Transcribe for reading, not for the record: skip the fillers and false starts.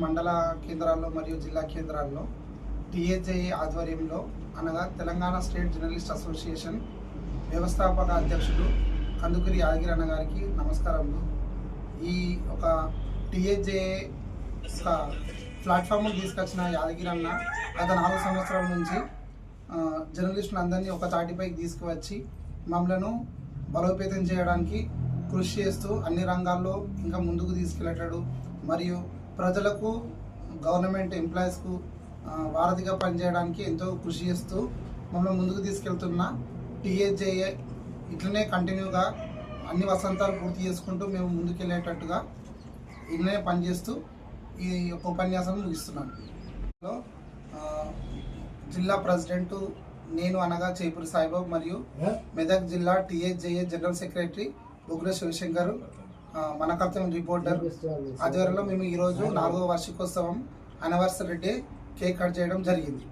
మండల కేంద్రాల్లో మరియు జిల్లా కేంద్రాల్లో టీఏజే ఆధ్వర్యంలో అనగా తెలంగాణ స్టేట్ జర్నలిస్ట్ అసోసియేషన్ వ్యవస్థాపక అధ్యక్షుడు కందుకూరి యాదగిరి అన్న గారికి నమస్కారములు. ఈ ఒక టీఏజే ఒక ప్లాట్ఫామ్ తీసుకొచ్చిన యాదగిరి అన్న గత 4 సంవత్సరాల నుంచి జర్నలిస్టులు అందరినీ ఒక తాటిపైకి తీసుకువచ్చి మమ్మలను బలోపేతం చేయడానికి కృషి చేస్తూ అన్ని రంగాల్లో ఇంకా ముందుకు తీసుకెళ్ళటాడు. మరియు ప్రజలకు గవర్నమెంట్ ఎంప్లాయీస్కు వారధిగా పనిచేయడానికి ఎంతో కృషి చేస్తూ మమ్మల్ని ముందుకు తీసుకెళ్తున్న టీఏజేఏ ఇట్లనే కంటిన్యూగా అన్ని వసంతాలు పూర్తి చేసుకుంటూ మేము ముందుకెళ్ళేటట్టుగా ఇట్లనే పనిచేస్తూ ఈ యొక్క ఉపన్యాసం ముగిస్తున్నాను. జిల్లా ప్రెసిడెంట్ నేను అనగా చేపూరి సాయిబాబు మరియు మెదక్ జిల్లా టీఏజేఏ జనరల్ సెక్రటరీ బొగ్గుల శివశంకర్ మనకర్తం రిపోర్టర్ ఆధ్వర్యంలో మేము ఈరోజు 4వ వార్షికోత్సవం యానివర్సరీ డే కేక్ కట్ చేయడం జరిగింది.